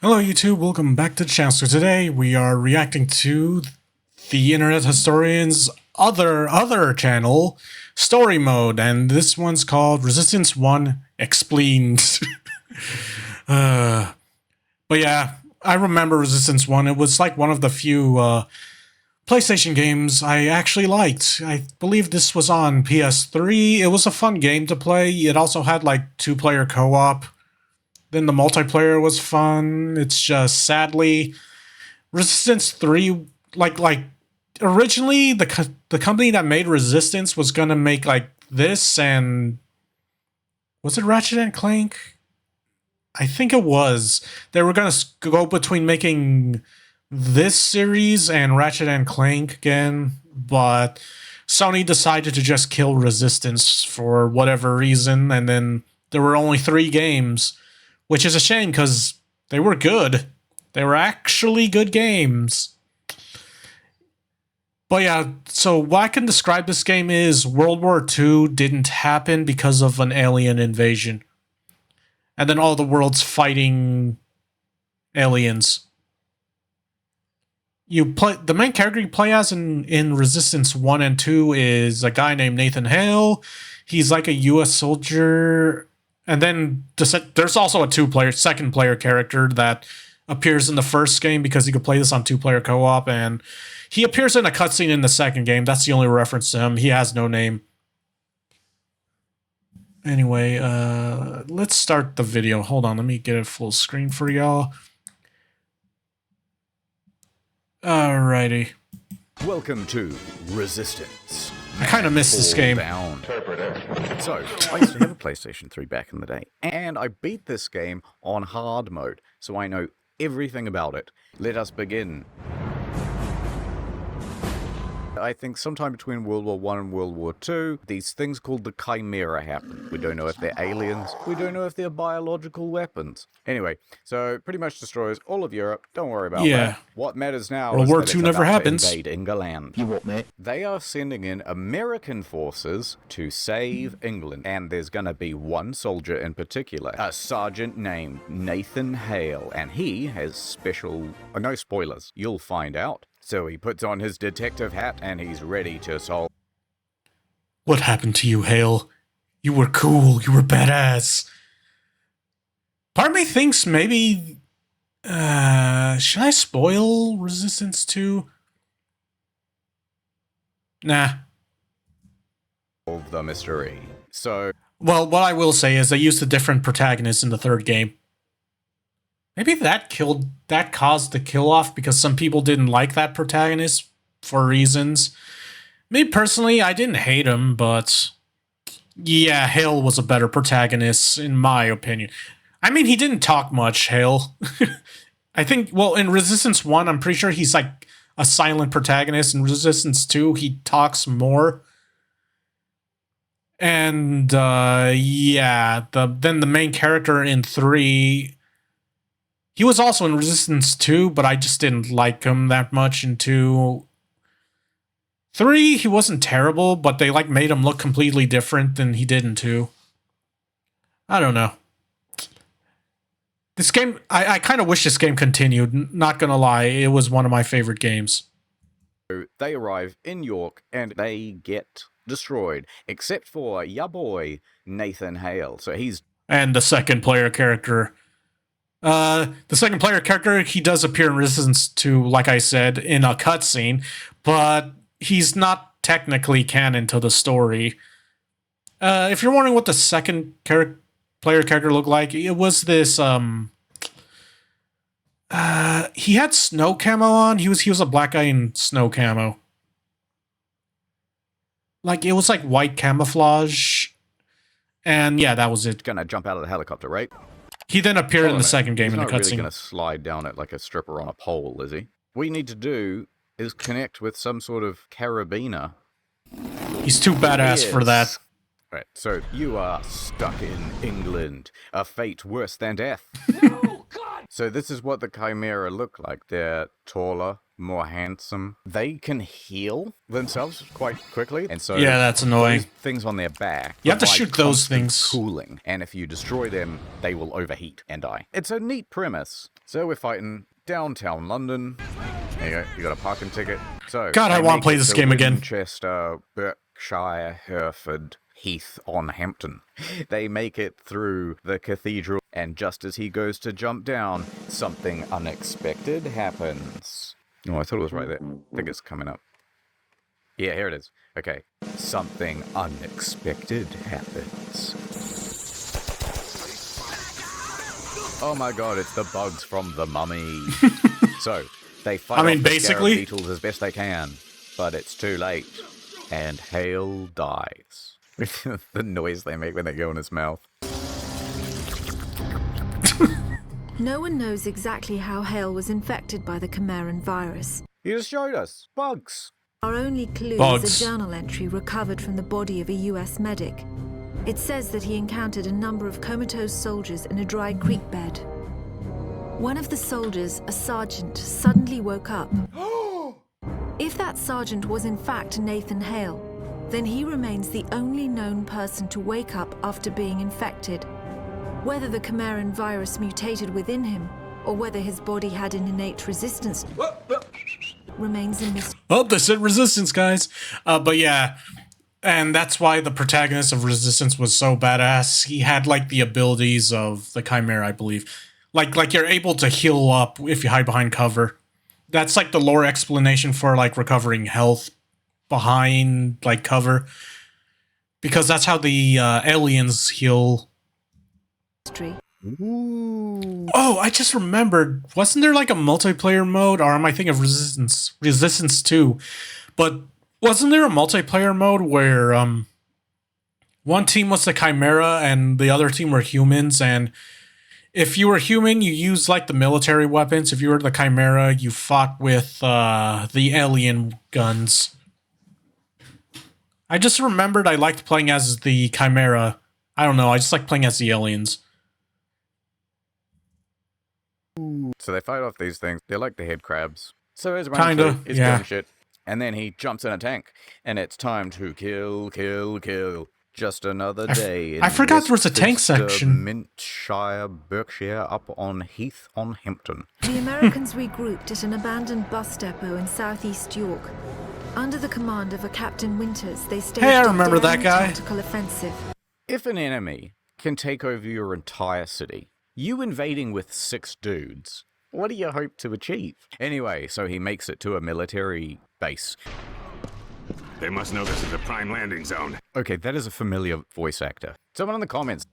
Hello YouTube, welcome back to the channel. So today we are reacting to the Internet Historian's other channel, Storymode, and this one's called Resistance 1 Expleened. But yeah, I remember Resistance 1. It was like one of the few PlayStation games I actually liked. I believe this was on PS3. It was a fun game to play. It also had like 2-player co-op. Then the multiplayer was fun. It's just sadly, Resistance 3, like originally the company that made Resistance was gonna make like this, and was it Ratchet and Clank? I think it was. They were gonna go between making this series and Ratchet and Clank again, but Sony decided to just kill Resistance for whatever reason, and then there were only 3 games. Which is a shame, because they were good. They were actually good games. But yeah, so what I can describe this game is World War II didn't happen because of an alien invasion. And then all the world's fighting aliens. The main character you play as in Resistance 1 and 2 is a guy named Nathan Hale. He's like a US soldier. And then there's also a second player character that appears in the first game because you could play this on 2-player co-op, and he appears in a cutscene in the second game. That's the only reference to him. He has no name. Anyway, let's start the video. Hold on, let me get it full screen for y'all. Alrighty. Welcome to Resistance. I kind of missed this game. So, I used to have a PlayStation 3 back in the day, and I beat this game on hard mode, so I know everything about it. Let us begin. I think sometime between World War I and World War II, these things called the Chimera happened. We don't know if they're aliens. We don't know if they're biological weapons. Anyway, so it pretty much destroys all of Europe. Don't worry about that. What matters now World is War that II it's never about happens. to invade England. You what, mate? They are sending in American forces to save England, and there's gonna be one soldier in particular, a sergeant named Nathan Hale, and he has special... no spoilers, you'll find out. So he puts on his detective hat and he's ready to solve... What happened to you, Hale? You were cool, you were badass. Part of me thinks maybe... should I spoil Resistance 2? Nah. the mystery. So... well, what I will say is they used a different protagonist in the third game. Maybe that caused the kill-off because some people didn't like that protagonist for reasons. Me personally, I didn't hate him, but... yeah, Hale was a better protagonist, in my opinion. I mean, he didn't talk much, Hale. I think, well, in Resistance 1, I'm pretty sure he's like a silent protagonist. In Resistance 2, he talks more. And, yeah, then the main character in 3... he was also in Resistance 2, but I just didn't like him that much in 2. 3, he wasn't terrible, but they like made him look completely different than he did in 2. I don't know. This game, I kind of wish this game continued, not gonna lie. It was one of my favorite games. they arrive in York and they get destroyed, except for ya boy, Nathan Hale. So he's... and the second player character. The second player character, he does appear in Resistance 2, like I said, in a cutscene, but he's not technically canon to the story. If you're wondering what the second player character looked like, it was this, he had snow camo on. He was a black guy in snow camo. Like, it was like white camouflage. And yeah, that was it. gonna jump out of the helicopter, right? He then appeared in the second game in the He's not really cutscene. gonna slide down it like a stripper on a pole, is he? What we need to do is connect with some sort of carabiner. He's too badass for that. Right, so you are stuck in England. A fate worse than death. No, God, So this is what the Chimera look like. They're taller, more handsome. They can heal themselves quite quickly, and so Yeah, that's annoying. those things on their back. You have to provide shoot those constant things. Cooling, and if you destroy them, they will overheat and die. It's a neat premise. So we're fighting downtown London. There you go. You got a parking ticket. So God, I they want to make play it this to game again. Winchester, Berkshire, Hereford, Heath on Hampton. They make it through the cathedral, and just as he goes to jump down, something unexpected happens. Oh, I thought it was right there. I think it's coming up. Yeah, here it is. Okay. Something unexpected happens. Oh my god, it's the bugs from the Mummy. So, they fight off the basically, scarab beetles as best they can, but it's too late, and Hale dies. The noise they make when they go in his mouth. No one knows exactly how Hale was infected by the Chimeran virus. He just showed us. Bugs. Our only clue Bugs. is a journal entry recovered from the body of a US medic. It says that he encountered a number of comatose soldiers in a dry creek bed. One of the soldiers, a sergeant, suddenly woke up. If that sergeant was in fact Nathan Hale, then he remains the only known person to wake up after being infected. Whether the Chimeran virus mutated within him, or whether his body had an innate resistance, remains a mystery. Oh, they said Resistance, guys. But yeah, and that's why the protagonist of Resistance was so badass. He had like the abilities of the Chimera, I believe. Like you're able to heal up if you hide behind cover. That's like the lore explanation for like recovering health behind like cover, because that's how the aliens heal. Ooh. Oh, I just remembered. Wasn't there like a multiplayer mode, or am I thinking of Resistance? Resistance 2. But wasn't there a multiplayer mode where one team was the Chimera and the other team were humans, and if you were human, you used like the military weapons. If you were the Chimera, you fought with the alien guns. I just remembered I liked playing as the Chimera. I don't know, I just like playing as the aliens. So they fight off these things. They're like the head crabs. So there's Kinda, it's yeah. doing shit. And then he jumps in a tank, and it's time to kill, kill, kill. Just another day. I forgot there was a tank section. Mintshire, Berkshire, up on Heath on Hampton. The Americans regrouped at an abandoned bus depot in southeast York. Under the command of a Captain Winters, they staged Hey, I a remember that daring guy. tactical offensive. If an enemy can take over your entire city, you invading with 6 dudes, what do you hope to achieve? Anyway, so he makes it to a military base. They must know this is a prime landing zone. Okay, that is a familiar voice actor. Someone in the comments.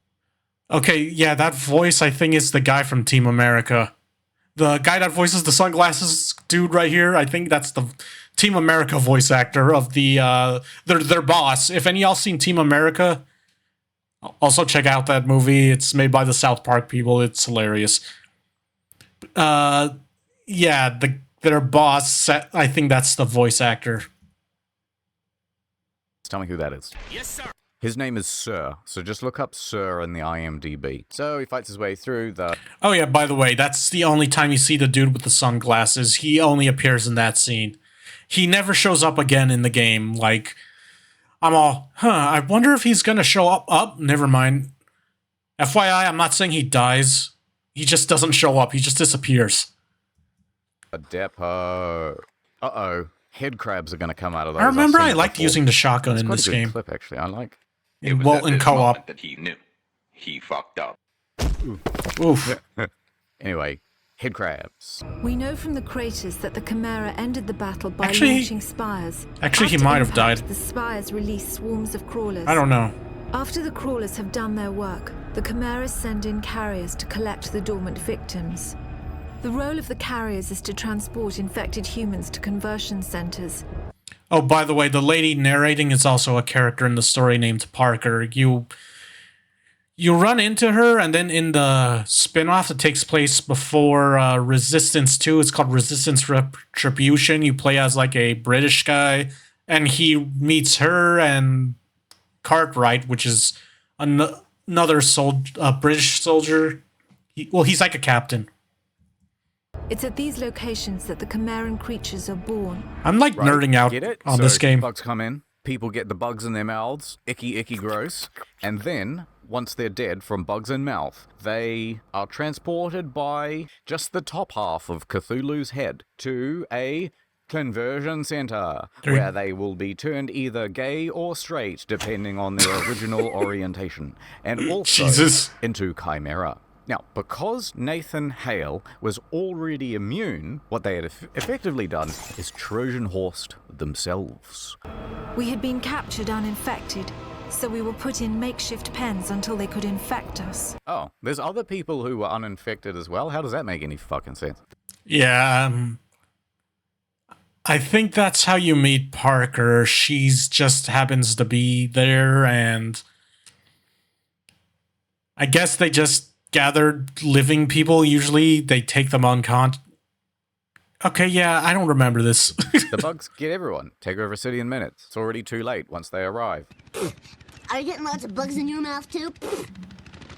Okay, yeah, that voice I think is the guy from Team America. The guy that voices the sunglasses dude right here, I think that's the Team America voice actor of the their boss. If any of y'all seen Team America, also check out that movie. It's made by the South Park people. It's hilarious. Yeah, their boss, I think that's the voice actor. Tell me who that is. Yes, sir. His name is Sir, so just look up Sir in the IMDb. So he fights his way through the... Oh yeah, by the way, that's the only time you see the dude with the sunglasses. He only appears in that scene. He never shows up again in the game. Like, I'm all, I wonder if he's gonna show up. Oh, never mind. FYI, I'm not saying he dies. He just doesn't show up. He just disappears. A depot. Uh-oh. Head crabs are going to come out of those. I remember I've I seen it liked before. using the shotgun It's in quite this a good game. clip, actually. I like. It was Well, at in this co-op. moment that he knew. He fucked up. Oof. Anyway, head crabs. We know from the craters that the Chimera ended the battle by Actually- launching spires. actually, he After might have impact, died. The spires release swarms of crawlers. I don't know. After the crawlers have done their work, the Chimeras send in carriers to collect the dormant victims. The role of the carriers is to transport infected humans to conversion centers. Oh, by the way, the lady narrating is also a character in the story named Parker. You run into her, and then in the spin-off that takes place before Resistance 2, it's called Resistance Retribution. You play as like a British guy, and he meets her and Cartwright, which is another British soldier. He's like a captain. It's at these locations that the Chimeran creatures are born. I'm like Right, nerding out get it? on So this game. bugs come in, people get the bugs in their mouths, icky, icky, gross, and then, once they're dead from bugs in mouth, they are transported by just the top half of Cthulhu's head to a conversion center, where they will be turned either gay or straight, depending on their original orientation, and also Jesus. into Chimera. Now, because Nathan Hale was already immune, what they had effectively done is Trojan horsed themselves. We had been captured uninfected, so we were put in makeshift pens until they could infect us. Oh, there's other people who were uninfected as well? How does that make any fucking sense? Yeah, I think that's how you meet Parker. She's just happens to be there, and I guess they just gathered living people. Usually they take them on Okay, yeah, I don't remember this. The bugs get everyone. Take over a city in minutes. It's already too late once they arrive. Are you getting lots of bugs in your mouth, too?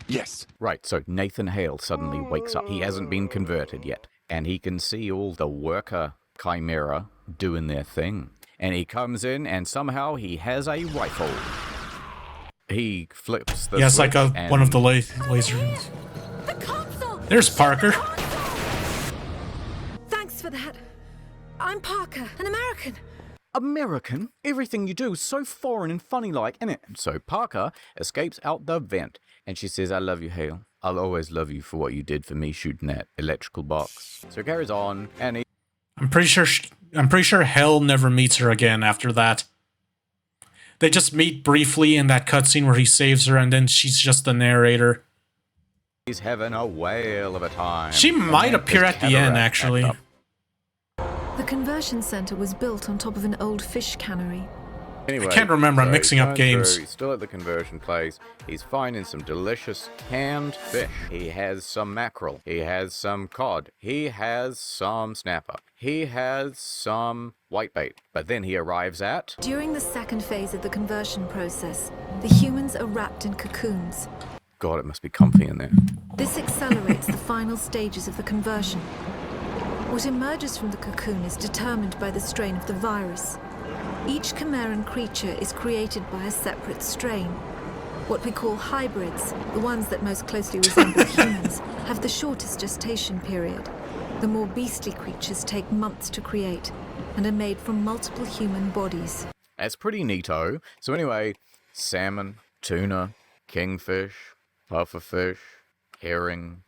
Yes. Right, so Nathan Hale suddenly wakes up. He hasn't been converted yet, and he can see all the worker Chimera doing their thing. And he comes in, and somehow he has a rifle. He flips the Yeah, it's switch like and one of the lasers. The console! There's Parker. Thanks for that. I'm Parker, an American. American? Everything you do is so foreign and funny-like, innit? So Parker escapes out the vent, and she says, I love you, Hale. I'll always love you for what you did for me shooting that electrical box. So it carries on, and I'm pretty sure Hell never meets her again after that. They just meet briefly in that cutscene where he saves her, and then she's just the narrator. he's having a whale of a time. She might And appear his at the end, cataract actually. act up. The conversion center was built on top of an old fish cannery. Anyway, can't remember, I'm so mixing up going games. through, he's still at the conversion place. He's finding some delicious canned fish. He has some mackerel. He has some cod. He has some snapper. He has some whitebait. But then he arrives at... During the second phase of the conversion process, the humans are wrapped in cocoons. God, it must be comfy in there. This accelerates the final stages of the conversion. What emerges from the cocoon is determined by the strain of the virus. Each Chimeran creature is created by a separate strain. What we call hybrids, the ones that most closely resemble humans, have the shortest gestation period. The more beastly creatures take months to create and are made from multiple human bodies. That's pretty neato. So anyway, salmon, tuna, kingfish, pufferfish, herring.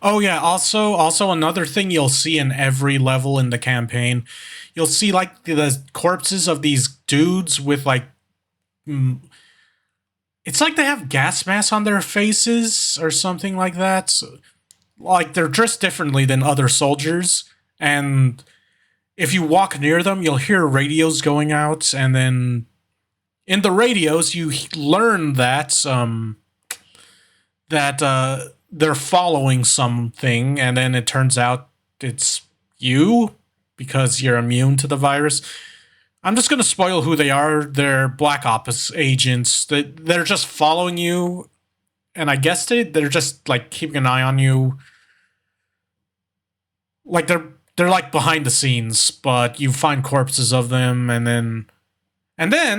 Oh yeah, also another thing you'll see in every level in the campaign, you'll see like the corpses of these dudes with like it's like they have gas masks on their faces or something like that. Like they're dressed differently than other soldiers, and if you walk near them, you'll hear radios going out, and then in the radios you learn that they're following something, and then it turns out it's you because you're immune to the virus. I'm just going to spoil who they are. They're Black Ops agents. They're just following you, and I guess they're just like keeping an eye on you. Like they're like behind the scenes, but you find corpses of them, and then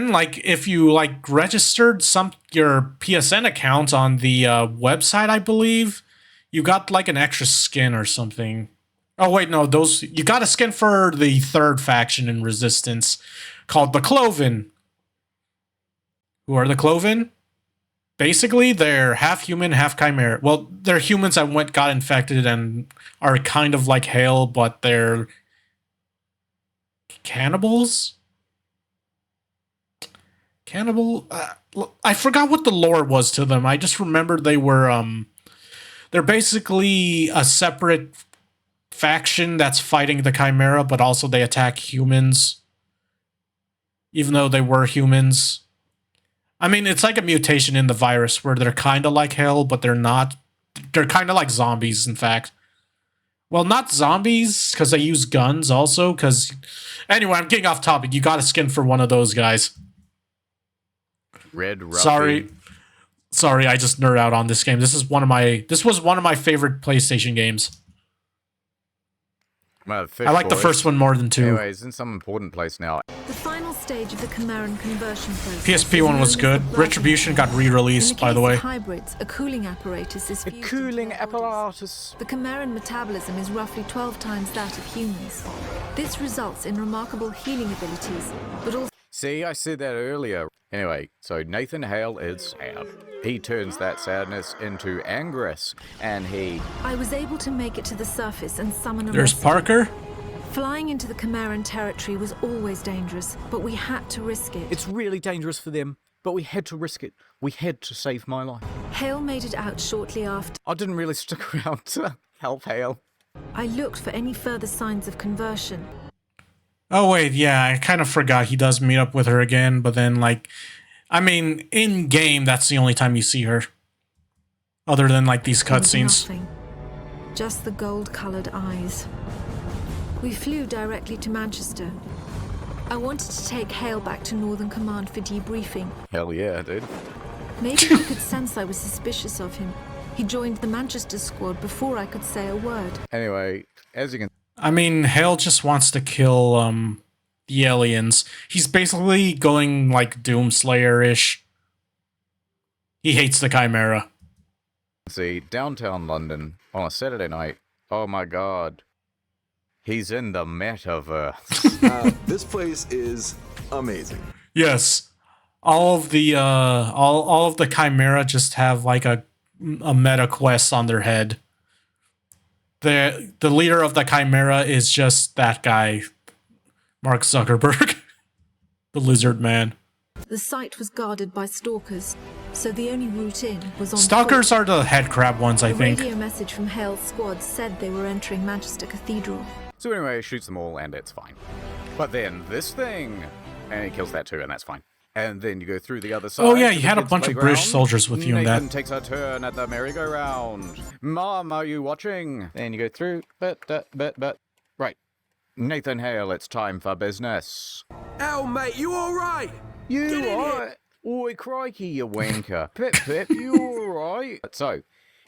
like if you like registered your PSN account on the website, I believe you got like an extra skin or something. Oh wait, no, you got a skin for the third faction in Resistance called the Cloven. Who are the Cloven? Basically, they're half human, half chimera. Well, they're humans that got infected and are kind of like Hale, but they're cannibals. I forgot what the lore was to them. I just remember they're basically a separate faction that's fighting the Chimera, but also they attack humans, even though they were humans. I mean, it's like a mutation in the virus where they're kind of like hell, but they're not. They're kind of like zombies, in fact. Well, not zombies, because they use guns also, Anyway, I'm getting off topic. You got a skin for one of those guys. Red Ruffy. Sorry, I just nerd out on this game. This was one of my favorite PlayStation games. Well, fish I like the boys. first one more than 2. Anyway, he's in some important place now. The final stage of the Chimeran conversion process. PSP is one known was as good. the blood Retribution got re-released, by the way. In the case of hybrids, a cooling apparatus is A fused into cooling their bodies. apparatus. The Chimeran metabolism is roughly 12 times that of humans. This results in remarkable healing abilities, but also See, I said that earlier. Anyway, so Nathan Hale is sad. He turns that sadness into angress, and he... I was able to make it to the surface and summon a There's rescue. Parker. Flying into the Chimeran territory was always dangerous, but we had to risk it. It's really dangerous for them, but we had to risk it. We had to save my life. Hale made it out shortly after. I didn't really stick around to help Hale. I looked for any further signs of conversion. Oh wait, yeah, I kind of forgot he does meet up with her again, but then like, I mean, in game that's the only time you see her. Other than like these There was cutscenes. nothing. Just the gold-colored eyes. We flew directly to Manchester. I wanted to take Hale back to Northern Command for debriefing. Hell yeah, dude. Maybe he could sense I was suspicious of him. He joined the Manchester squad before I could say a word. Anyway, as you can... I mean, Hale just wants to kill the aliens. He's basically going like Doomslayer-ish. He hates the Chimera. see, downtown London on a Saturday night, oh my god. He's in the metaverse. This place is amazing. Yes. All of the all of the Chimera just have like a meta quest on their head. The leader of the Chimera is just that guy, Mark Zuckerberg, the lizard man. The site was guarded by stalkers, so the only route in was on Stalkers foot. are the head crab ones, I The think. radio message from Hale's squad said they were entering Manchester Cathedral. So anyway, he shoots them all and it's fine. But then this thing, and he kills that too, and that's fine. And then you go through the other side. Oh, yeah, to you the had a kids' bunch of British playground. soldiers with you in Nathan that. takes a turn at the merry-go-round. Mom, are you watching? Then you go through, but, right. Nathan Hale, it's time for business. Ow, mate, you alright? You Get in here. alright? Oi, crikey, you wanker. Pip, you alright? So,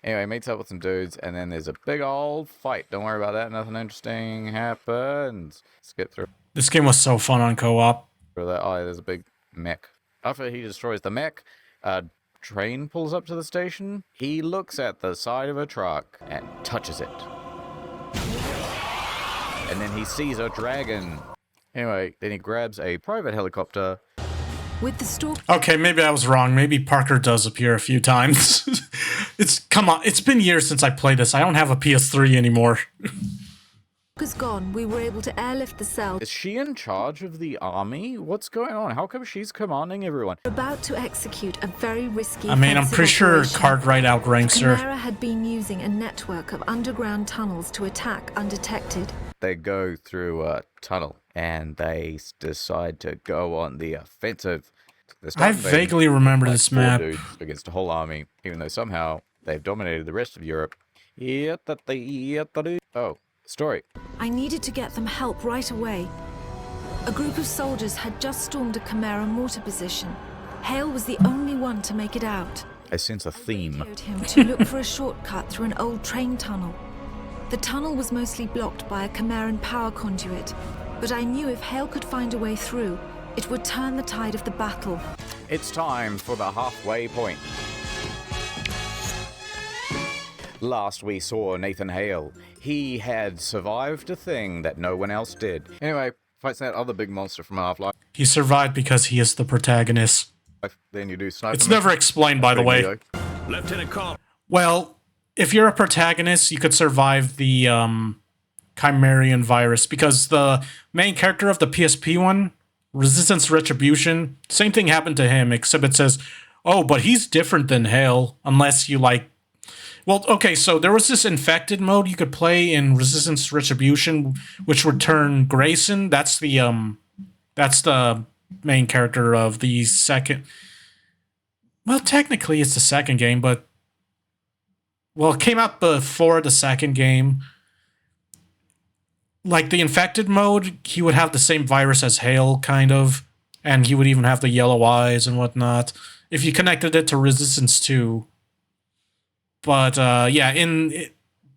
anyway, meets up with some dudes, and then there's a big old fight. Don't worry about that, nothing interesting happens. Skip through This game was so fun on co-op. that. Oh, there's a big mech. After he destroys the mech, a train pulls up to the station. He looks at the side of a truck and touches it. And then he sees a dragon. Anyway, then he grabs a private helicopter. With the stalkers Okay, maybe I was wrong. Maybe Parker does appear a few times. Come on, it's been years since I played this. I don't have a PS3 anymore. gone, we were able to airlift the cell. Is she in charge of the army? What's going on? How come she's commanding everyone? About to execute a very risky. I mean, I'm offensive pretty sure operation. Cartwright outranks her. Chimera had been using a network of underground tunnels to attack undetected. They go through a tunnel and they decide to go on the offensive. They start I invading vaguely remember like this 4 map. dudes against a whole army, even though somehow they've dominated the rest of Europe. Oh, story. I needed to get them help right away. A group of soldiers had just stormed a Chimera mortar position. Hale was the only one to make it out. I sense a theme. Radioed him to look for a shortcut through an old train tunnel. The tunnel was mostly blocked by a Chimeran power conduit, but I knew if Hale could find a way through, it would turn the tide of the battle. It's time for the halfway point. Last we saw Nathan Hale. He had survived a thing that no one else did. Anyway, fights that other big monster from Half-Life. He survived because he is the protagonist. Then you do sniper. It's never explained, by the way. video. Lieutenant Colonel. Well, if you're a protagonist, you could survive the Chimerian virus because the main character of the PSP one, Resistance Retribution, same thing happened to him, except it says, oh, but he's different than Hale, unless you like... Well, okay, so there was this infected mode you could play in Resistance Retribution, which would turn Grayson. That's the main character of the second... Well, technically it's the second game, but... Well, it came out before the second game. Like, the infected mode, he would have the same virus as Hale, kind of. And he would even have the yellow eyes and whatnot. If you connected it to Resistance 2. But, yeah,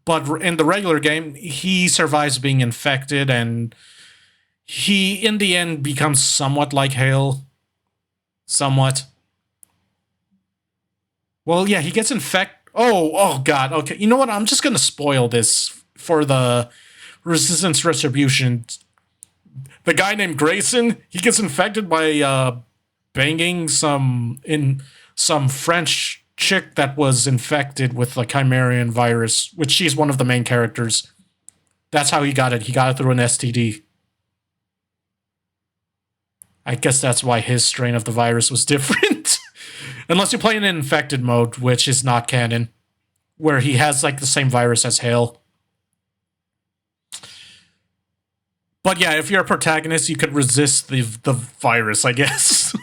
But in the regular game, he survives being infected, and he, in the end, becomes somewhat like Hale. Somewhat. Well, yeah, he gets infected. Oh, God. Okay, you know what? I'm just gonna spoil this for the Resistance Retribution. The guy named Grayson, he gets infected by banging some French chick that was infected with the Chimerian virus, which she's one of the main characters. That's how he got it. He got it through an STD. I guess that's why his strain of the virus was different. Unless you play in infected mode, which is not canon, where he has like the same virus as Hale. But yeah, if you're a protagonist, you could resist the virus, I guess.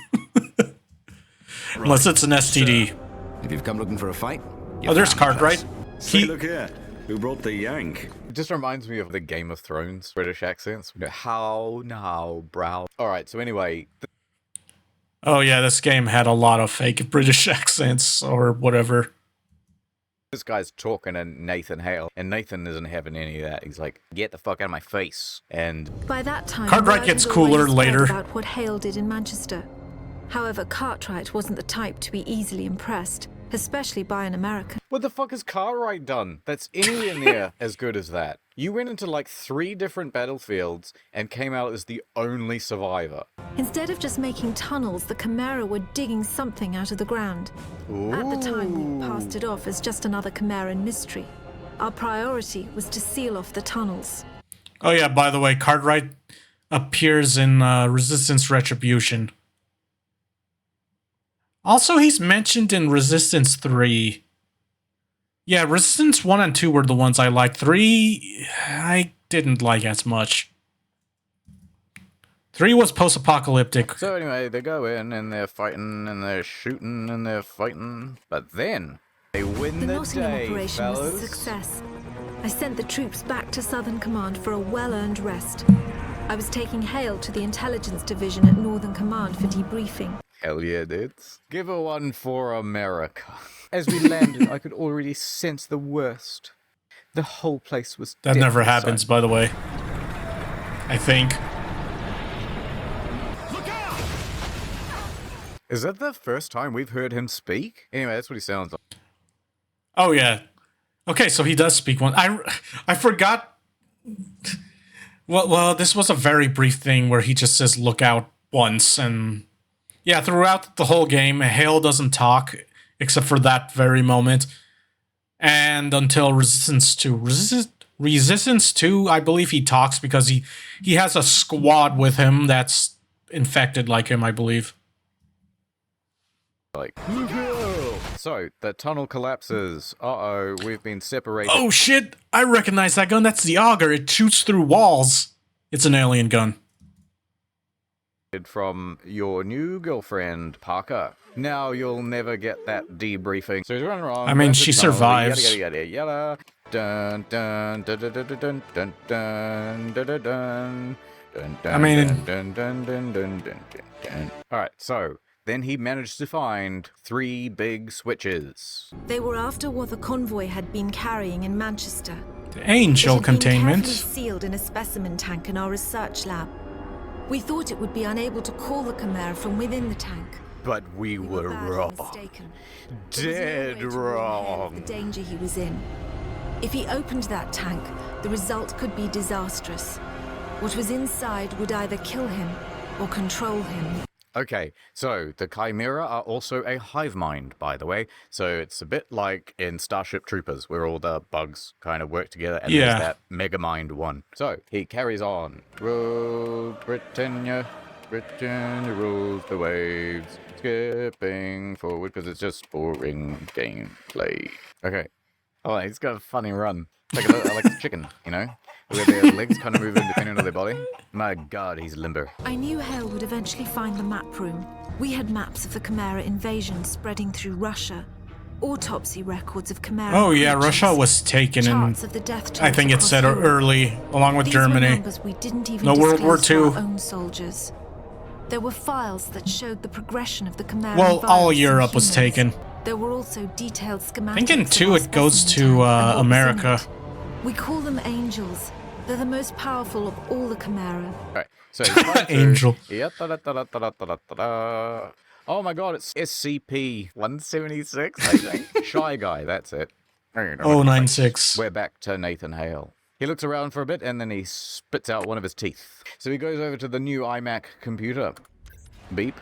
Unless it's an STD. If you've come looking for a fight, Oh, there's Cartwright. Say, look here. Who brought the yank? It just reminds me of the Game of Thrones British accents. How now, brow. Alright, so anyway. Oh yeah, this game had a lot of fake British accents or whatever. This guy's talking to Nathan Hale, and Nathan isn't having any of that. He's like, get the fuck out of my face. And By that time, Cartwright word gets had cooler already spread later. about what Hale did in Manchester. However, Cartwright wasn't the type to be easily impressed, especially by an American. what the fuck has Cartwright done that's anywhere near as good as that? You went into like 3 different battlefields and came out as the only survivor. Instead of just making tunnels, the Chimera were digging something out of the ground. At the time, we passed it off as just another Chimeran mystery. Our priority was to seal off the tunnels. Oh yeah, by the way, Cartwright appears in Resistance Retribution. Also, he's mentioned in Resistance 3. Yeah, Resistance 1 and 2 were the ones I liked. 3, I didn't like as much. 3 was post-apocalyptic. So anyway, they go in and they're fighting and they're shooting and they're fighting. But then, they win The the Nottingham day, operation was a fellas. success. I sent the troops back to Southern Command for a well-earned rest. I was taking Hale to the Intelligence Division at Northern Command for debriefing. Hell yeah, dudes. Give her one for America. As we landed, I could already sense the worst. The whole place was That dead never inside. happens, by the way. I think. Is that the first time we've heard him speak? Anyway, that's what he sounds like. Oh yeah. Okay, so he does speak one. I forgot. Well, this was a very brief thing where he just says "look out" once, and yeah, throughout the whole game, Hale doesn't talk except for that very moment, and until Resistance 2. Resistance 2, I believe he talks because he has a squad with him that's infected like him, I believe. Like, so the tunnel collapses. Uh-oh, we've been separated Oh shit! I recognize that gun. That's the auger. It shoots through walls. It's an alien gun. from your new girlfriend, Parker. Now you'll never get that debriefing. So he's running around. I mean, going she to the tunnel, survives. Yada, yada, yada, yada. Dun, dun, dun, dun, dun, dun, dun, dun, dun, dun, dun. Dun, dun, I mean- dun, dun, dun, dun, dun, dun, dun. Alright, so then he managed to find 3 big switches. They were after what the convoy had been carrying in Manchester. Angel It had been containment. carefully sealed in a specimen tank in our research lab. We thought it would be unable to call the Chimera from within the tank. But we We were badly wrong. mistaken. There was no Dead way to warn Hale of wrong. the danger he was in. If he opened that tank, the result could be disastrous. What was inside would either kill him or control him. Okay, so the Chimera are also a hive mind, by the way. So it's a bit like in Starship Troopers, where all the bugs kind of work together, and Yeah. there's that mega mind one. So he carries on. Roll Britannia, Britannia rules the waves, skipping forward because it's just boring gameplay. Okay. Oh, he's got a funny run. Like a chicken, you know? Where their legs kind of move independent of their body. My god, he's limber. I knew Hale would eventually find the map room. We had maps of the Chimera invasion spreading through Russia, autopsy records of Chimera Oh yeah, creatures, Russia was taken in. charts of the death I tolls think it across said Europe. early, along with These were Germany. numbers we didn't even No World War disclose to II. our own soldiers. There were files that showed the progression of the Chimera Well, all virus in Europe was humans. taken. There were also detailed schematics. I think in of 2 our it goes specimen to tank and what was in America. it. We call them angels. They're the most powerful of all the Chimera. Alright, so he's trying to- Angel. Yeah, da-da-da-da-da-da-da-da. Oh my god, it's SCP-176, I think. Shy Guy, that's it. 096. We're back to Nathan Hale. He looks around for a bit and then he spits out one of his teeth. So he goes over to the new iMac computer. Beep.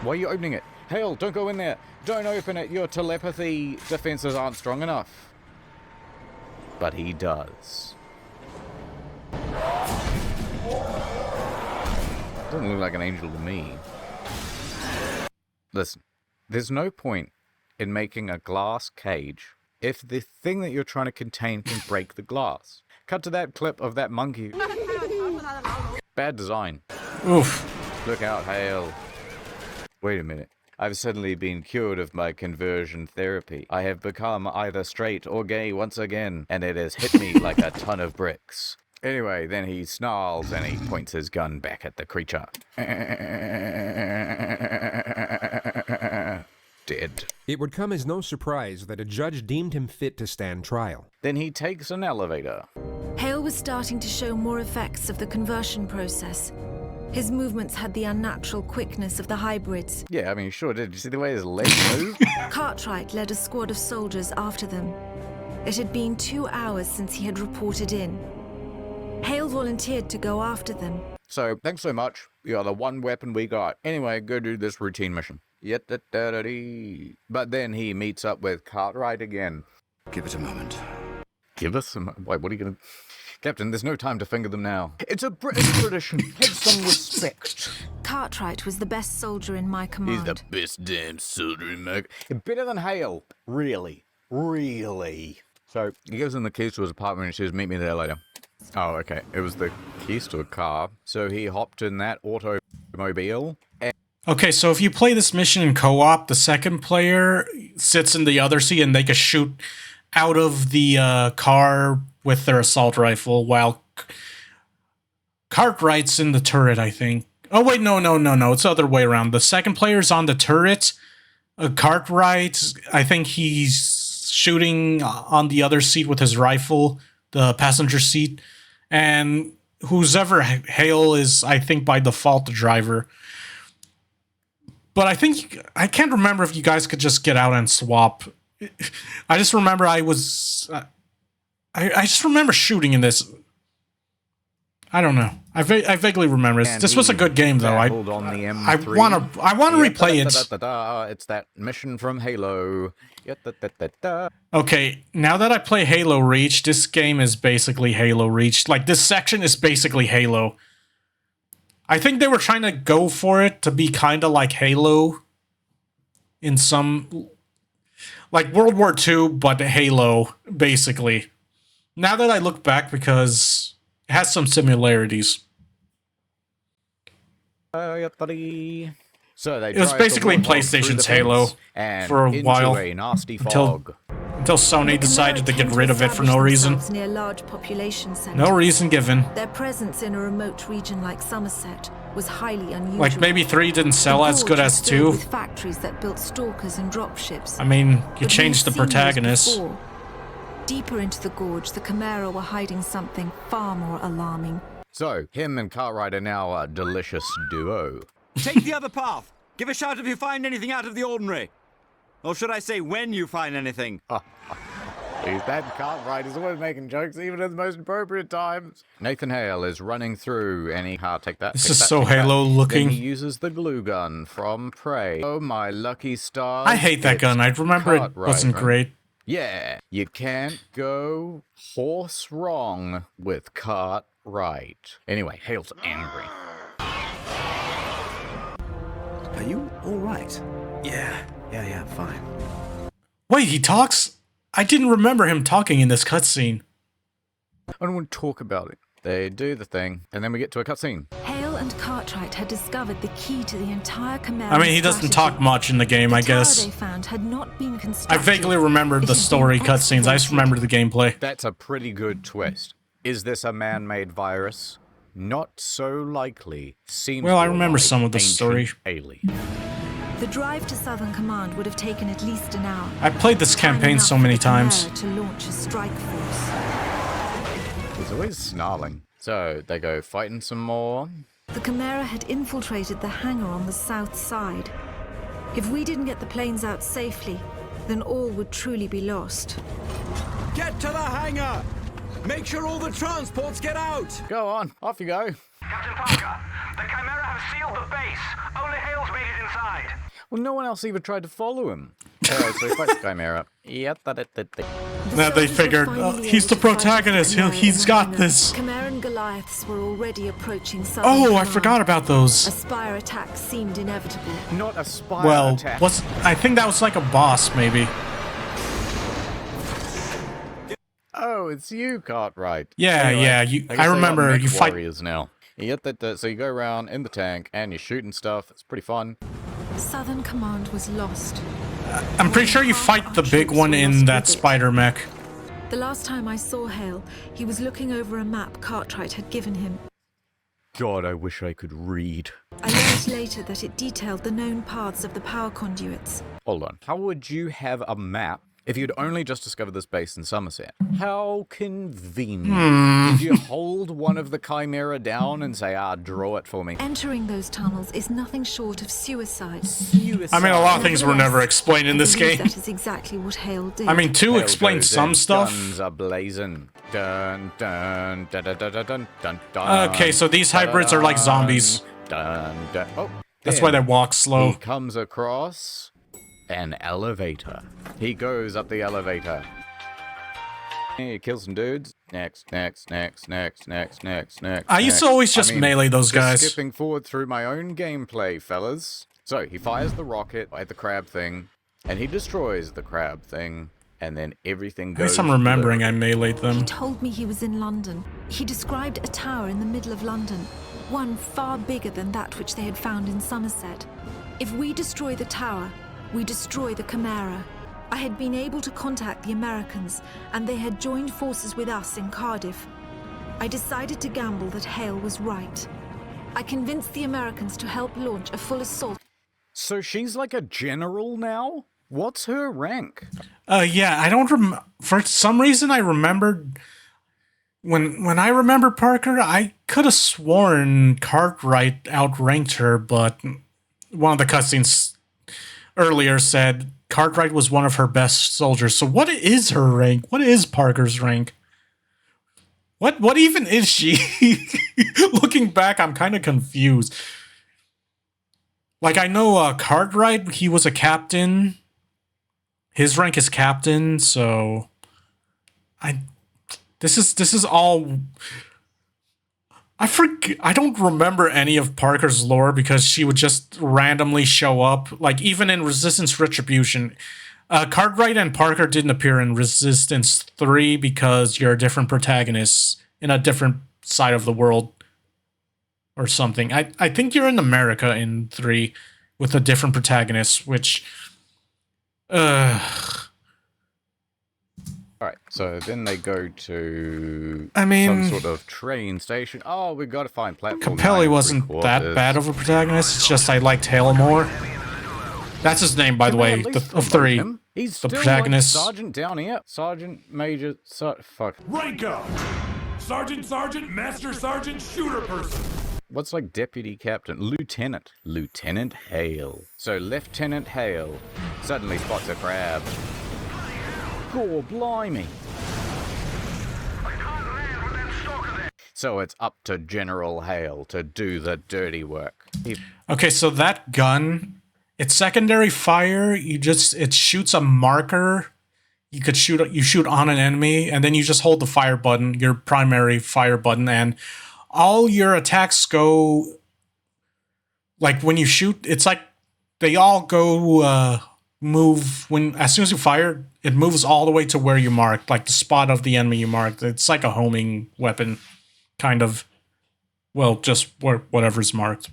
Why are you opening it? Hale, don't go in there. Don't open it. Your telepathy defenses aren't strong enough. But he does. Doesn't look like an angel to me. Listen, there's no point in making a glass cage if the thing that you're trying to contain can break the glass. Cut to that clip of that monkey. Bad design. Oof. Look out, Hale. Wait a minute. I've suddenly been cured of my conversion therapy. I have become either straight or gay once again, and it has hit me like a ton of bricks. Anyway, then he snarls and he points his gun back at the creature. Dead. It would come as no surprise that a judge deemed him fit to stand trial. Then he takes an elevator. Hale was starting to show more effects of the conversion process. His movements had the unnatural quickness of the hybrids. Yeah, I mean, sure did. You see the way his legs move? Cartwright led a squad of soldiers after them. It had been 2 hours since he had reported in. Hale volunteered to go after them. So, thanks so much. You're the one weapon we got. Anyway, go do this routine mission. But then he meets up with Cartwright again. Give it a moment. Give us some... Wait, what are you gonna... Captain, there's no time to finger them now. It's a British tradition. Have some respect. Cartwright was the best soldier in my command. He's the best damn soldier in my... Better than Hale. Really. Really. So, he gives him the keys to his apartment and says, meet me there later. Oh, okay. It was the keys to a car. So he hopped in that automobile. Okay, so if you play this mission in co-op, the second player sits in the other seat and they can shoot out of the car with their assault rifle while Cartwright's in the turret, I think. Oh, wait, no. It's the other way around. The second player's on the turret. Cartwright, I think he's shooting on the other seat with his rifle, the passenger seat. And whoever Hale is, I think, by default, the driver. But I can't remember if you guys could just get out and swap. I just remember I just remember shooting in this. I don't know. I vaguely remember this. This was a good game, though. I want to replay it. It's that mission from Halo. Okay, now that I play Halo Reach, this game is basically Halo Reach. Like, this section is basically Halo. I think they were trying to go for it to be kind of like Halo in some... Like World War II, but Halo, basically. Now that I look back, because it has some similarities. So they it was basically PlayStation's Halo for a while, a nasty fog. until Sony decided to get rid of it for no reason. Near large population centers. No reason given. Their presence in a remote region like Somerset was highly unusual. Like maybe 3 didn't sell as good as 2. With factories that built stalkers and dropships. I mean, you changed the protagonist. Deeper into the gorge, the Chimera were hiding something far more alarming. So, him and Cartwright are now a delicious duo. Take the other path. Give a shout if you find anything out of the ordinary. Or should I say when you find anything? He's that Cartwright is always making jokes, even at the most appropriate times. Nathan Hale is running through any take that. This is so Halo looking. Then he uses the glue gun from Prey. Oh my lucky stars. I hate that gun. I remember it wasn't great. Yeah, you can't go horse wrong with Cartwright. Anyway, Hale's angry. Are you all right? Yeah, fine. Wait, he talks? I didn't remember him talking in this cutscene. I don't want to talk about it. They do the thing, and then we get to a cutscene. Hale and Cartwright had discovered the key to the entire Chimera. I mean, he doesn't talk much in the game, I guess. They found had not been I vaguely remembered the story cutscenes. I just remember the gameplay. That's a pretty good twist. Is this a man-made virus? Not so likely. Seems well, I remember like some of the story. Alien. The drive to Southern Command would have taken at least an hour. I played this Time campaign enough so for many the times. Chimera to launch a strike force. He's always snarling. So they go fighting some more. The Chimera had infiltrated the hangar on the south side. If we didn't get the planes out safely, then all would truly be lost. Get to the hangar! Make sure all the transports get out! Go on, off you go. Captain Parker, the Chimera have sealed the base. Only Hale's made it inside. Well, no one else even tried to follow him. So he fights the Chimera. Now they figured, he's the protagonist, he's got this. Chimeran Goliaths were already approaching Southern Oh, I Command. forgot about those. A spire attack seemed inevitable. Not a spire Well, attack. I think that was like a boss, maybe. Oh, it's you, Cartwright. Yeah, Anyway, yeah, I guess I they got remember mech you fight. warriors now. You get that, so you go around in the tank and you're shooting stuff. It's pretty fun. Southern Command was lost. I'm pretty sure you fight the big one in that spider mech. The last time I saw Hale, he was looking over a map Cartwright had given him. God, I wish I could read. I learned later that it detailed the known paths of the power conduits. Hold on. How would you have a map if you'd only just discovered this base in Somerset? How convenient. Did you hold one of the Chimera down and say, draw it for me? Entering those tunnels is nothing short of suicide. I mean, a lot of things were never explained in this game. That is exactly what Hale did. I mean, 2 Hale explained goes some in, stuff. Guns are blazing. Dun, dun, dun, dun, dun, dun, dun, dun, Okay, so these hybrids are like zombies. Dun, dun. Oh, That's why they then walk slow. He comes across an elevator. He goes up the elevator. He kills some dudes. Next. I used to always just melee those guys. Skipping forward through my own gameplay, fellas. So he fires the rocket at the crab thing, and he destroys the crab thing, and then everything goes. At least I'm remembering blue. I meleeed them. He told me he was in London. He described a tower in the middle of London, one far bigger than that which they had found in Somerset. If we destroy the tower, we destroy the Chimera. I had been able to contact the Americans, and they had joined forces with us in Cardiff. I decided to gamble that Hale was right. I convinced the Americans to help launch a full assault. So she's like a general now? What's her rank? Yeah, I don't for some reason I remembered when I remember Parker, I could have sworn Cartwright outranked her, but one of the cutscenes earlier said Cartwright was one of her best soldiers. So what is her rank? What is Parker's rank? What even is she? Looking back, I'm kind of confused. Like, I know Cartwright, he was a captain. His rank is captain, so this is all I don't remember any of Parker's lore because she would just randomly show up. Like, even in Resistance Retribution, Cartwright and Parker didn't appear in Resistance 3 because you're different protagonists in a different side of the world or something. I think you're in America in 3 with a different protagonist, which Alright, so then they go to some sort of train station. Oh, we've got to find platform. Capelli wasn't that bad of a protagonist. It's just I liked Hale more. That's his name, by the way, of 3. He's the still protagonist. Like Sergeant down here. Sergeant, Major, fuck. Rank up! Sergeant, Master Sergeant, Shooter Person. What's like Deputy Captain? Lieutenant Hale. So Lieutenant Hale suddenly spots a crab. Gore blimey. So it's up to General Hale to do the dirty work. Okay, so that gun, it's secondary fire. It shoots a marker. You shoot on an enemy, and then you just hold the fire button, your primary fire button, and all your attacks go. Like when you shoot, it's like they all go move as soon as you fire. It moves all the way to where you marked, like the spot of the enemy you marked. It's like a homing weapon, kind of. Well, just whatever's marked.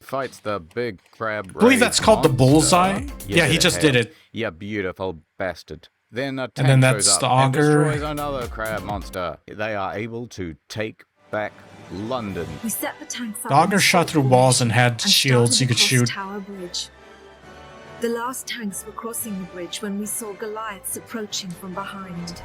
Fights the big crab. I believe that's called the bullseye. Yeah, he just did it. Yeah, beautiful bastard. Then a tank and then that's shows the up and auger. destroys another crab monster. They are able to take back London. We set the tanks up. The auger shot through walls and had shields you could shoot. Tower Bridge. The last tanks were crossing the bridge when we saw Goliaths approaching from behind.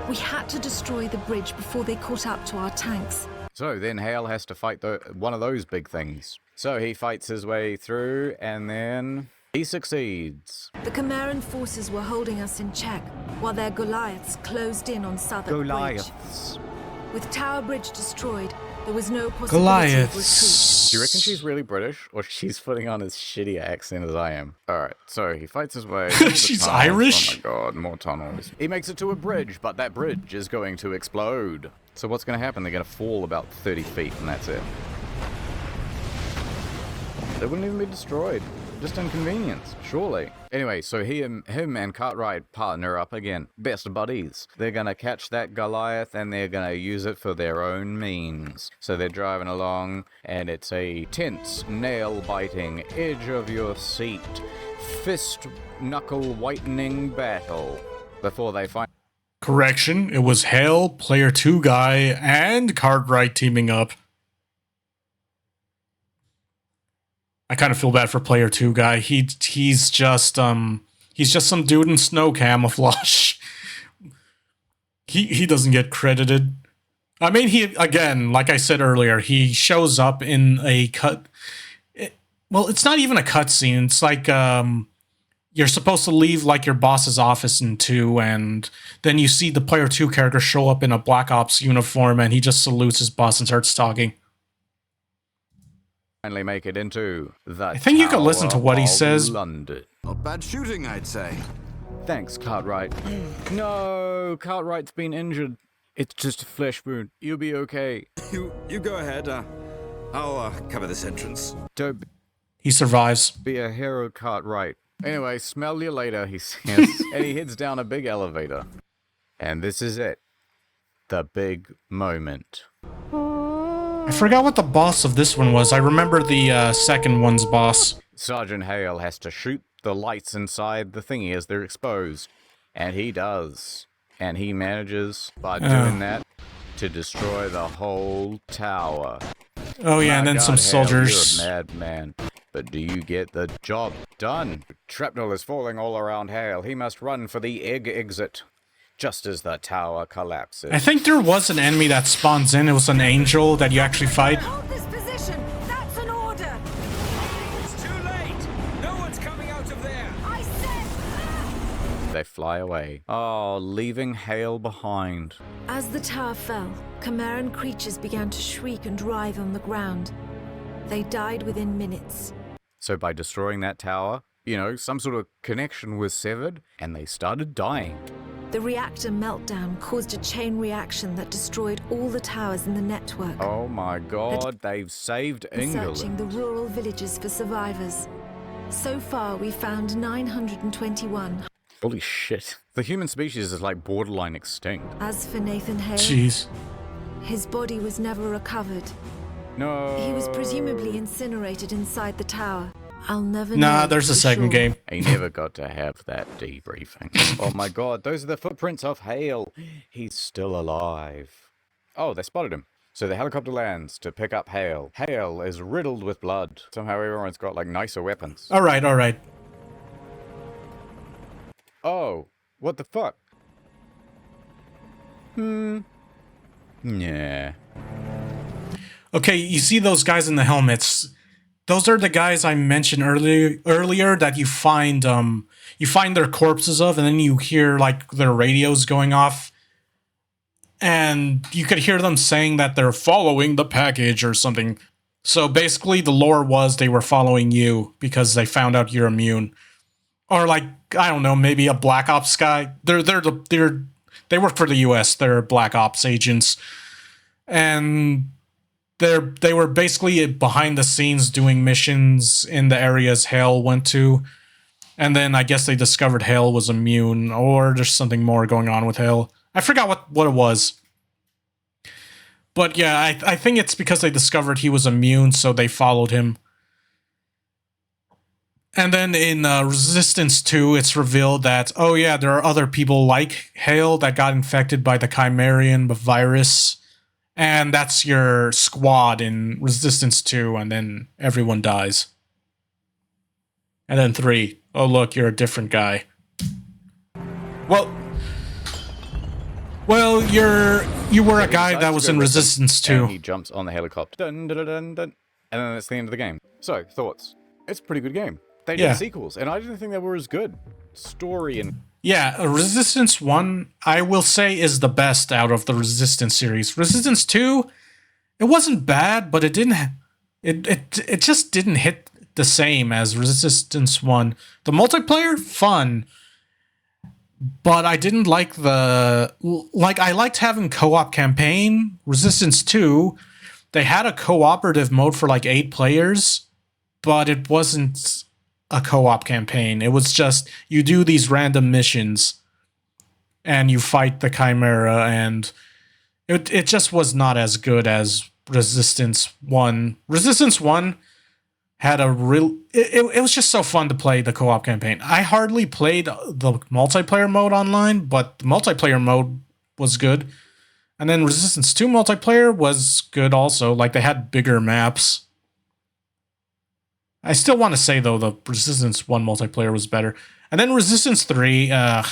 We had to destroy the bridge before they caught up to our tanks. So then Hale has to fight one of those big things. So he fights his way through, and then he succeeds. The Chimeran forces were holding us in check, while their Goliaths closed in on Southwark Bridge. With Tower Bridge destroyed, there was no possibility of retreat. Do you reckon she's really British, or she's putting on as shitty an accent as I am? Alright, so he fights his way. She's Irish? Oh my god, more tunnels. He makes it to a bridge, but that bridge is going to explode. So what's going to happen? They're going to fall about 30 feet, and that's it. They wouldn't even be destroyed. Just inconvenience, surely. Anyway, so him and Cartwright partner up again. Best buddies. They're gonna catch that Goliath and they're gonna use it for their own means. So they're driving along and it's a tense, nail-biting, edge-of-your-seat, fist-knuckle whitening battle before they find... Correction, it was Hale, Player 2 guy, and Cartwright teaming up. I kind of feel bad for Player 2 guy. He's just some dude in snow camouflage. He doesn't get credited. I mean, he, again, like I said earlier, he shows up in a cut. Well, it's not even a cutscene. It's like you're supposed to leave like your boss's office in 2, and then you see the Player 2 character show up in a Black Ops uniform, and he just salutes his boss and starts talking. Finally make it into the I think you can listen to what he says. London. Not bad shooting, I'd say. Thanks, Cartwright. No, Cartwright's been injured. It's just a flesh wound. You'll be okay. You go ahead. I'll cover this entrance. Don't He survives. be a hero, Cartwright. Anyway, smell you later, he says. And he heads down a big elevator. And this is it. The big moment. I forgot what the boss of this one was. I remember the second one's boss. Sergeant Hale has to shoot the lights inside the thingy as they're exposed. And he does. And he manages, by doing that, to destroy the whole tower. Oh yeah, and then some soldiers. You're a madman. But do you get the job done? Shrapnel is falling all around Hale. He must run for the egg exit. Just as the tower collapses. I think there was an enemy that spawns in. It was an angel that you actually fight. Hold this position! That's an order! It's too late! No one's coming out of there! I said... They fly away. Oh, leaving Hale behind. As the tower fell, Chimeran creatures began to shriek and writhe on the ground. They died within minutes. So by destroying that tower, you know, some sort of connection was severed, and they started dying. The reactor meltdown caused a chain reaction that destroyed all the towers in the network. Oh my god, they've saved England. Searching the rural villages for survivors. So far, we found 921. Holy shit. The human species is like borderline extinct. As for Nathan Hale, Jeez. his body was never recovered. No. He was presumably incinerated inside the tower. I'll never know. Nah, there's a second game. He never got to have that debriefing. Oh my god, those are the footprints of Hale. He's still alive. Oh, they spotted him. So the helicopter lands to pick up Hale. Hale is riddled with blood. Somehow everyone's got like nicer weapons. Alright, alright. Oh, what the fuck? Yeah. Okay, you see those guys in the helmets. Those are the guys I mentioned earlier that you find their corpses of, and then you hear like their radios going off. And you could hear them saying that they're following the package or something. So basically the lore was they were following you because they found out you're immune. Or like, I don't know, maybe a Black Ops guy. They work for the US, they're Black Ops agents. And they were basically behind the scenes doing missions in the areas Hale went to. And then I guess they discovered Hale was immune, or there's something more going on with Hale. I forgot what it was. But yeah, I think it's because they discovered he was immune, so they followed him. And then in Resistance 2, it's revealed that, oh yeah, there are other people like Hale that got infected by the Chimerian virus. And that's your squad in Resistance 2, and then everyone dies. And then 3. Oh, look, you're a different guy. Well, you were a guy that was in Resistance 2. And he jumps on the helicopter. Dun, dun, dun, dun, dun, and then that's the end of the game. So, thoughts? It's a pretty good game. They did sequels, and I didn't think they were as good. Story and... Yeah, Resistance 1, I will say, is the best out of the Resistance series. Resistance 2, it wasn't bad, but it didn't... It just didn't hit the same as Resistance 1. The multiplayer, fun. But I didn't like the... Like, I liked having co-op campaign. Resistance 2, they had a cooperative mode for like 8 players, but it wasn't a co-op campaign. It was just, you do these random missions, and you fight the Chimera, and it just was not as good as Resistance 1. Resistance 1 had a real... It was just so fun to play the co-op campaign. I hardly played the multiplayer mode online, but the multiplayer mode was good. And then Resistance 2 multiplayer was good also. Like, they had bigger maps. I still want to say, though, the Resistance 1 multiplayer was better. And then Resistance 3, I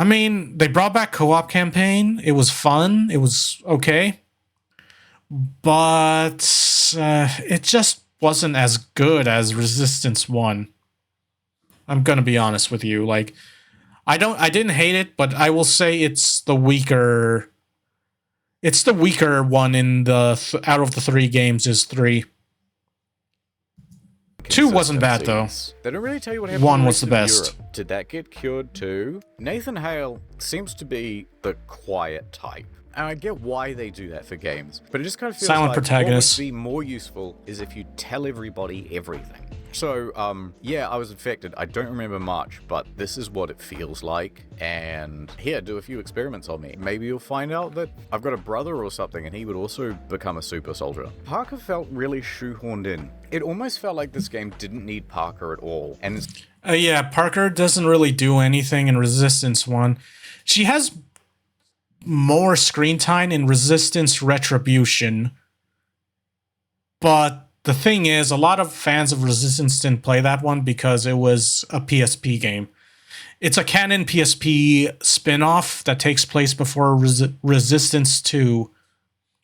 mean, they brought back co-op campaign. It was fun. It was okay. But it just wasn't as good as Resistance 1. I'm gonna be honest with you. Like, I didn't hate it, but I will say it's the weaker one in the out of the 3 games is 3. 2 wasn't bad though. They don't really tell you what happened. 1 was the best. Europe. Did that get cured too? Nathan Hale seems to be the quiet type. And I get why they do that for games, but it just kind of feels silent like protagonist. What would be more useful is if you tell everybody everything. So, yeah, I was infected. I don't remember much, but this is what it feels like. And here, do a few experiments on me. Maybe you'll find out that I've got a brother or something, and he would also become a super soldier. Parker felt really shoehorned in. It almost felt like this game didn't need Parker at all. And yeah, Parker doesn't really do anything in Resistance 1. She has more screen time in Resistance Retribution, but the thing is, a lot of fans of Resistance didn't play that one because it was a PSP game. It's a canon PSP spin-off that takes place before Resistance 2.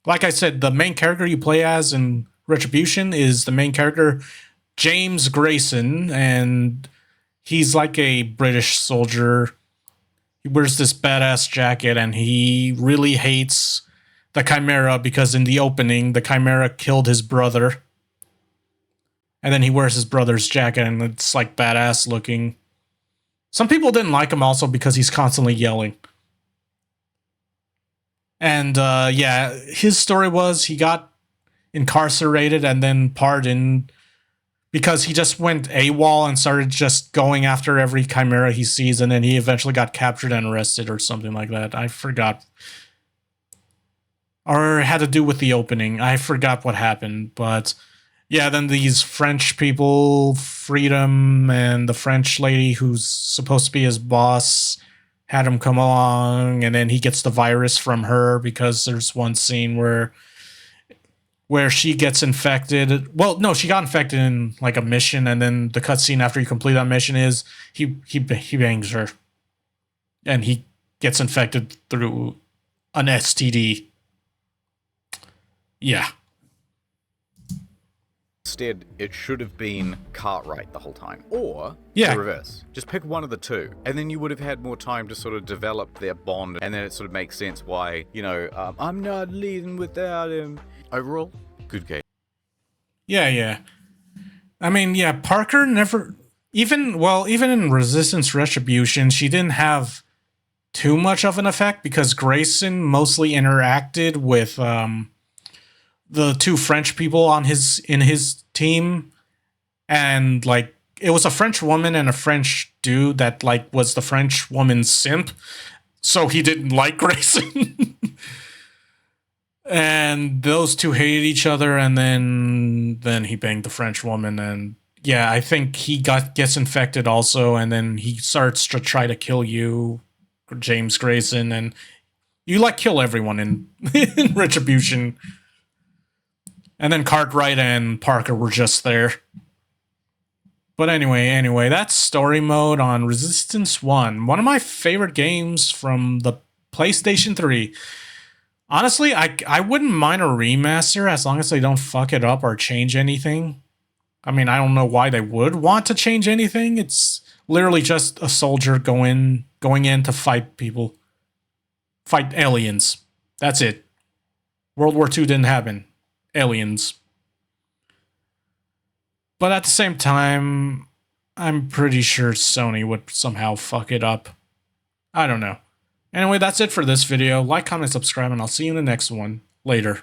Like I said, the main character you play as in Retribution is the main character, James Grayson, and he's like a British soldier. He wears this badass jacket, and he really hates the Chimera because in the opening, the Chimera killed his brother. And then he wears his brother's jacket, and it's like badass looking. Some people didn't like him also because he's constantly yelling. And yeah, his story was he got incarcerated and then pardoned because he just went AWOL and started just going after every Chimera he sees, and then he eventually got captured and arrested or something like that. I forgot. Or it had to do with the opening. I forgot what happened, but yeah, then these French people, Freedom, and the French lady who's supposed to be his boss had him come along, and then he gets the virus from her because there's one scene where she gets infected. Well, no, she got infected in like a mission, and then the cutscene after you complete that mission is he bangs her, and he gets infected through an STD. Yeah. Instead, it should have been Cartwright the whole time. Or the reverse. Just pick one of the two. And then you would have had more time to sort of develop their bond. And then it sort of makes sense why, you know, I'm not leaving without him. Overall, good game. Yeah. I mean, yeah, Parker never... Even in Resistance Retribution, she didn't have too much of an effect because Grayson mostly interacted with... the 2 French people in his team, and like it was a French woman and a French dude that like was the French woman's simp, so he didn't like Grayson. And those 2 hated each other, and then he banged the French woman, and yeah, I think he gets infected also, and then he starts to try to kill you, James Grayson, and you like kill everyone in Retribution. And then Cartwright and Parker were just there. But anyway, that's story mode on Resistance 1. One of my favorite games from the PlayStation 3. Honestly, I wouldn't mind a remaster as long as they don't fuck it up or change anything. I mean, I don't know why they would want to change anything. It's literally just a soldier going in to fight people. Fight aliens. That's it. World War II didn't happen. Aliens. But at the same time, I'm pretty sure Sony would somehow fuck it up. I don't know. Anyway, that's it for this video. Like, comment, subscribe, and I'll see you in the next one. Later.